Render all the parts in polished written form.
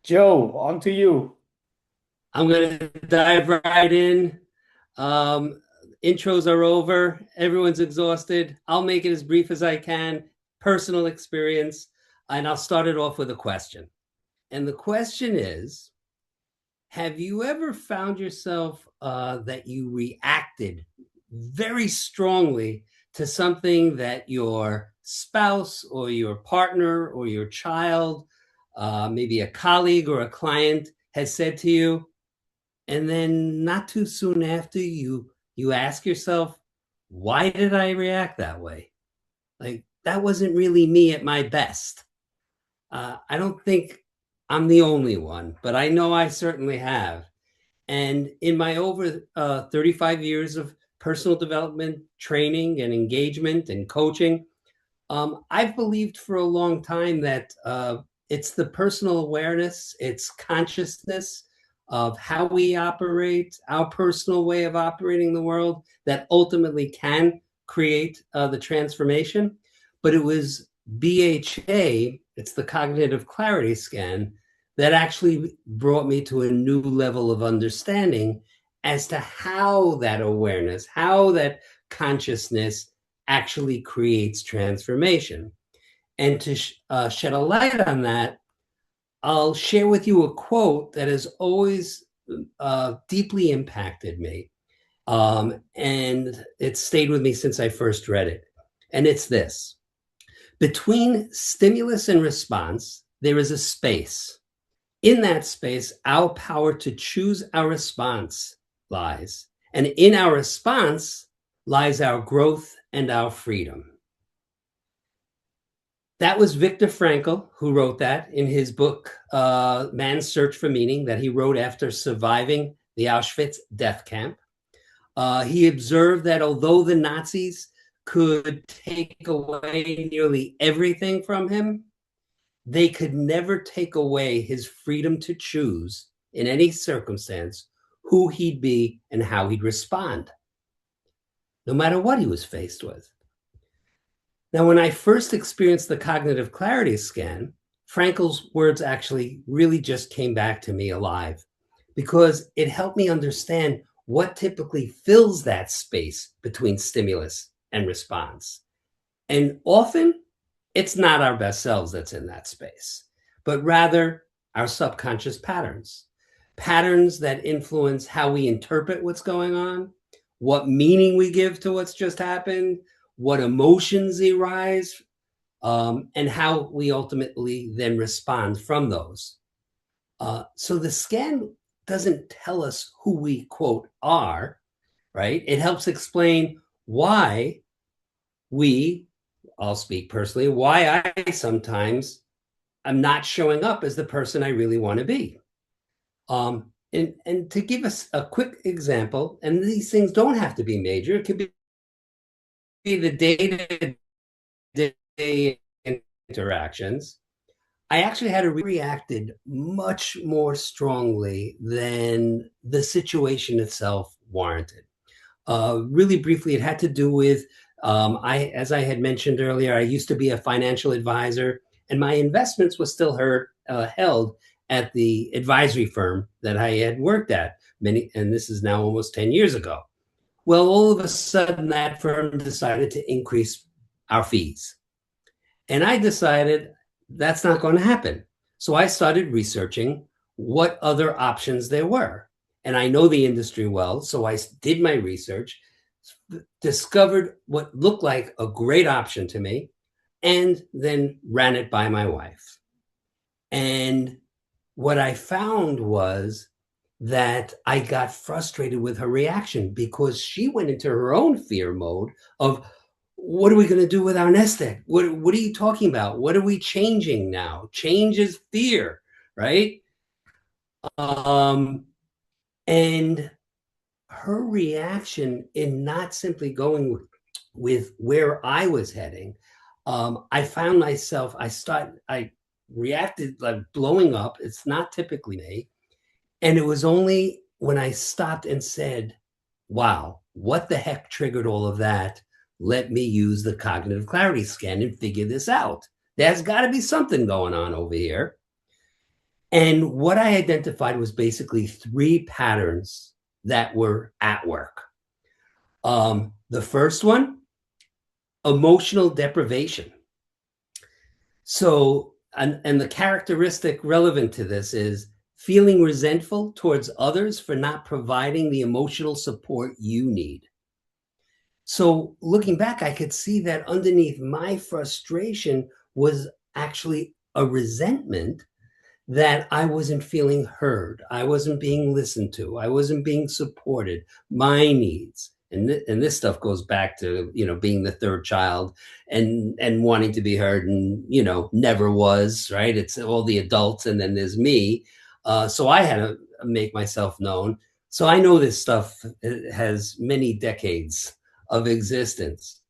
Joe, on to you. I'm going to dive right in. Um, Intros are over. Everyone's exhausted. I'll make it as brief as I can. Personal experience. And I'll start it off with a question. And the question is, have you ever found yourself that you reacted very strongly to something that your spouse or your partner or your child, maybe a colleague or a client has said to you? And then not too soon after, you ask yourself, why did I react that way? Like, that wasn't really me at my best. I don't think I'm the only one, but I know I certainly have. And in my over 35 years of personal development training and engagement and coaching, I've believed for a long time that it's the personal awareness, it's consciousness of how we operate, our personal way of operating the world that ultimately can create the transformation. But it was BHA, it's the cognitive clarity scan, that actually brought me to a new level of understanding as to how that awareness, how that consciousness actually creates transformation. And to shed a light on that, I'll share with you a quote that has always deeply impacted me. And it's stayed with me since I first read it. And it's this: between stimulus and response, there is a space. In that space, our power to choose our response lies. And in our response lies our growth and our freedom. That was Viktor Frankl who wrote that in his book, Man's Search for Meaning, that he wrote after surviving the Auschwitz death camp. He observed that although the Nazis could take away nearly everything from him, they could never take away his freedom to choose in any circumstance who he'd be and how he'd respond, no matter what he was faced with. Now, when I first experienced the cognitive clarity scan, Frankel's words actually really just came back to me alive because it helped me understand what typically fills that space between stimulus and response. And often it's not our best selves that's in that space, but rather our subconscious patterns, patterns that influence how we interpret what's going on, what meaning we give to what's just happened, what emotions arise, and how we ultimately then respond from those. So the scan doesn't tell us who we, quote, are, right? It helps explain why we, I'll speak personally, why I sometimes am not showing up as the person I really want to be. And to give us a quick example, and these things don't have to be major, it could be the day-to-day interactions. I actually had reacted much more strongly than the situation itself warranted. Really briefly, it had to do with as I had mentioned earlier, I used to be a financial advisor, and my investments were still held at the advisory firm that I had worked at and this is now almost 10 years ago. Well, all of a sudden, that firm decided to increase our fees. And I decided that's not going to happen. So I started researching what other options there were. And I know the industry well. So I did my research, discovered what looked like a great option to me, and then ran it by my wife. And what I found was that I got frustrated with her reaction because she went into her own fear mode of, what are we going to do with our nest egg? What are you talking about? What are we changing now? Change is fear, right? Um, and her reaction in not simply going with where I was heading, I found myself, I reacted like blowing up. It's not typically me. And it was only when I stopped and said, wow, what the heck triggered all of that? Let me use the cognitive clarity scan and figure this out. There's got to be something going on over here. And what I identified was basically three patterns that were at work. The first one, emotional deprivation. So, and the characteristic relevant to this is feeling resentful towards others for not providing the emotional support you need. So, looking back, I could see that underneath my frustration was actually a resentment that I wasn't feeling heard. I wasn't being listened to. I wasn't being supported. My needs. And this stuff goes back to, being the third child and wanting to be heard and, never was, right? It's all the adults and then there's me. So I had to make myself known. So I know this stuff has many decades of existence,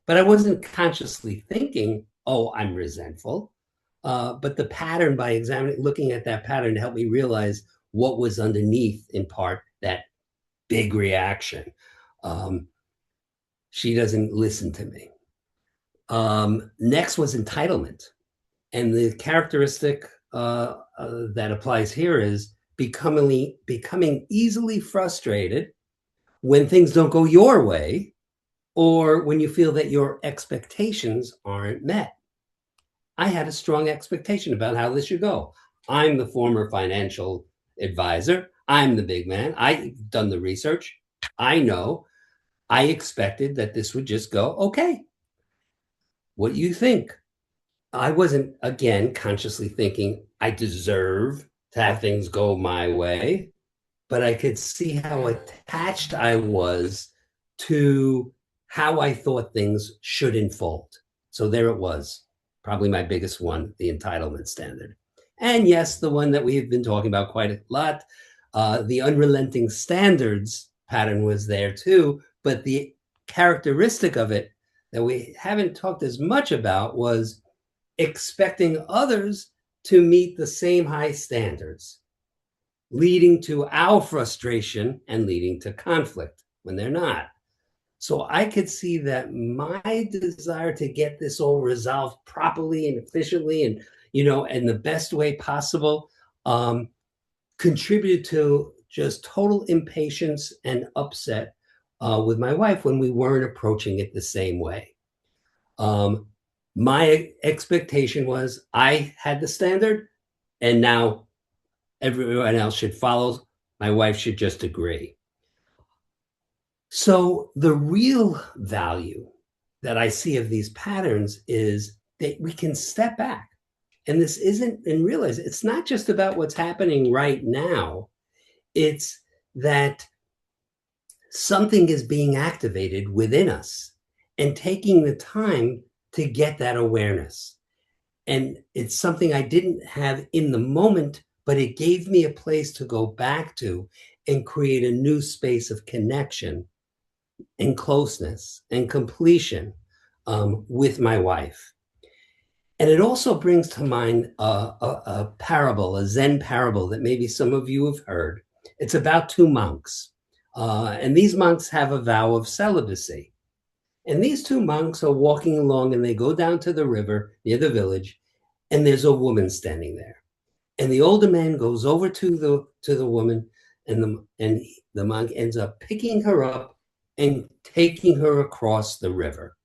but I wasn't consciously thinking, oh, I'm resentful. But the pattern, by looking at that pattern, helped me realize what was underneath, in part, that big reaction. Um, she doesn't listen to me. Next was entitlement. And the characteristic that applies here is becoming easily frustrated when things don't go your way or when you feel that your expectations aren't met. I had a strong expectation about how this should go. I'm the former financial advisor. I'm the big man. I've done the research. I know. I expected that this would just go, okay. What do you think? I wasn't, again, consciously thinking I deserve to have things go my way, but I could see how attached I was to how I thought things should unfold. So there it was, probably my biggest one, the entitlement standard. And yes, the one that we've been talking about quite a lot, the unrelenting standards pattern was there too, but the characteristic of it that we haven't talked as much about was expecting others to meet the same high standards, leading to our frustration and leading to conflict when they're not. So I could see that my desire to get this all resolved properly and efficiently and, in the best way possible, contributed to just total impatience and upset with my wife when we weren't approaching it the same way. My expectation was I had the standard and now everyone else should follow. My wife should just agree. So the real value that I see of these patterns is that we can step back. And this isn't, and realize it's not just about what's happening right now. It's that something is being activated within us and taking the time to get that awareness. And it's something I didn't have in the moment, but it gave me a place to go back to and create a new space of connection and closeness and completion with my wife. And it also brings to mind a parable, a Zen parable that maybe some of you have heard. It's about two monks. And these monks have a vow of celibacy. And these two monks are walking along and they go down to the river near the village, and there's a woman standing there. And the older man goes over to the woman, and the monk ends up picking her up and taking her across the river.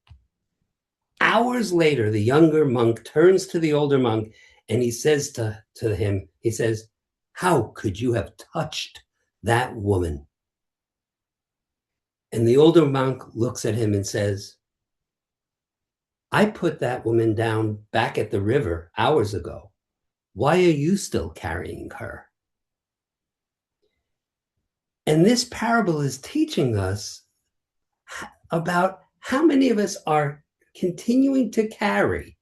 Hours later, the younger monk turns to the older monk and he says to him, he says, "How could you have touched that woman?" And the older monk looks at him and says, "I put that woman down back at the river hours ago. Why are you still carrying her?" And this parable is teaching us about how many of us are continuing to carry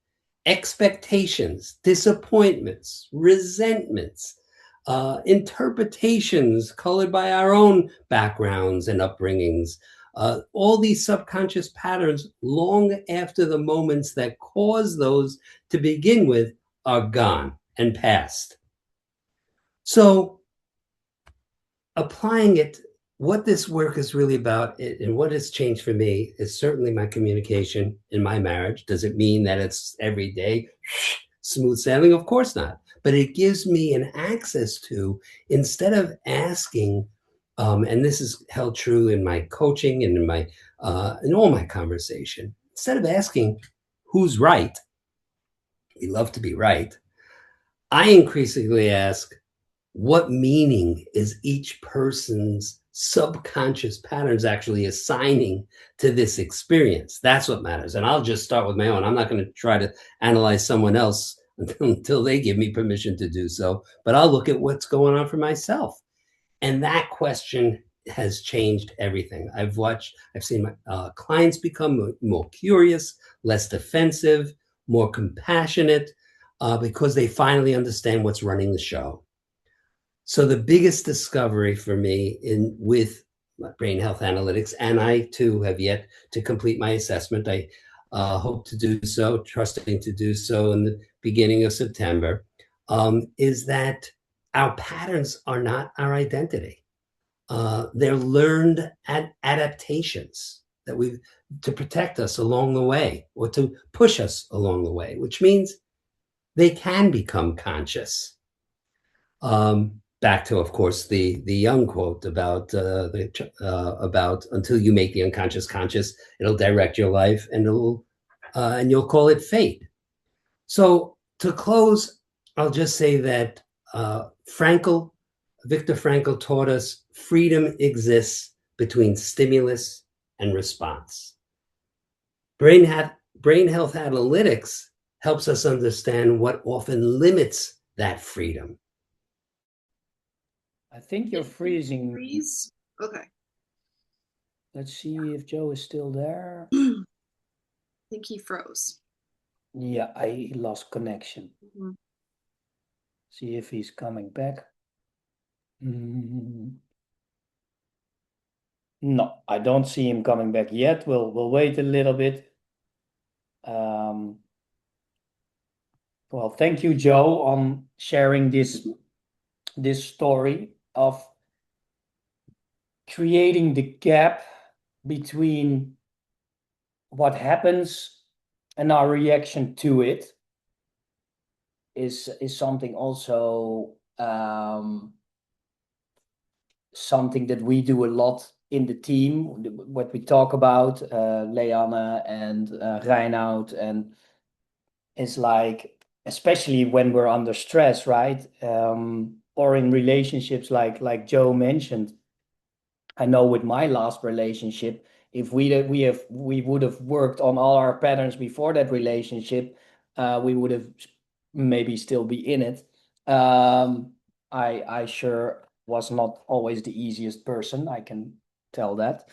expectations, disappointments, resentments, interpretations colored by our own backgrounds and upbringings, all these subconscious patterns long after the moments that cause those to begin with are gone and past. So applying it, what this work is really about and what has changed for me is certainly my communication in my marriage. Does it mean that it's every day smooth sailing? Of course not. but it gives me an access to, instead of asking, and this is held true in my coaching and in all my conversation, instead of asking who's right, we love to be right. I increasingly ask, what meaning is each person's subconscious patterns actually assigning to this experience? That's what matters. And I'll just start with my own. I'm not going to try to analyze someone else until they give me permission to do so, but I'll look at what's going on for myself. And that question has changed everything. I've seen my clients become more curious, less defensive, more compassionate, because they finally understand what's running the show. So the biggest discovery for me with brain health analytics, and I too have yet to complete my assessment. I hope to do so, trusting to do so in the beginning of September, is that our patterns are not our identity. They're learned adaptations that we to protect us along the way or to push us along the way, which means they can become conscious. Back to, of course, the Young quote about until you make the unconscious conscious, it'll direct your life, and you'll call it fate. So to close, I'll just say that Viktor Frankl taught us freedom exists between stimulus and response. Brain health analytics helps us understand what often limits that freedom. I think you're freezing. Freeze? Okay. Let's see if Joe is still there. I think he froze. Yeah, I lost connection. See if he's coming back. No, I don't see him coming back yet. We'll wait a little bit. Well, thank you, Joe, on sharing this story of creating the gap between what happens and our reaction to it is something also something that we do a lot in the team. What we talk about, Leanne and Reinout, and it's like, especially when we're under stress, right? Or in relationships like Joe mentioned. I know with my last relationship, if we would have worked on all our patterns before that relationship, we would have maybe still be in it. I sure was not always the easiest person. I can tell that.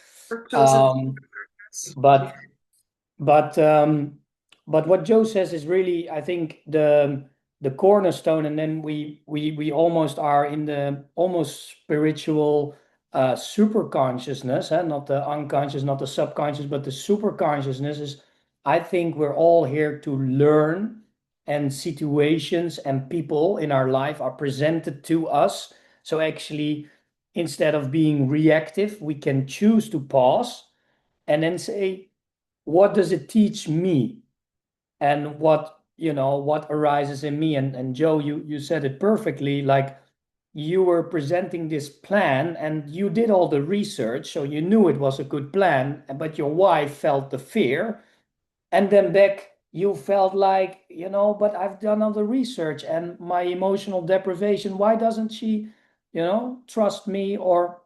But what Joe says is really, I think, the cornerstone, and then we almost are in the almost spiritual super consciousness, not the unconscious, not the subconscious, but the super consciousness is, I think we're all here to learn, and situations and people in our life are presented to us. So actually, instead of being reactive, we can choose to pause and then say, what does it teach me? And what arises in me? And Joe, you said it perfectly. Like, you were presenting this plan and you did all the research, so you knew it was a good plan, but your wife felt the fear. And then back, you felt like, but I've done all the research and my emotional deprivation, why doesn't she, trust me? Or,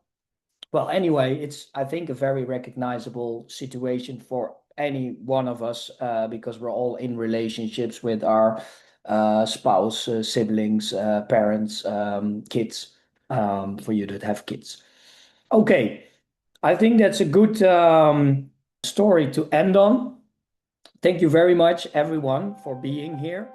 well, anyway, it's, I think, a very recognizable situation for any one of us, because we're all in relationships with our spouse, siblings, parents, kids, for you that have kids. Okay, I think that's a good story to end on. Thank you very much, everyone, for being here.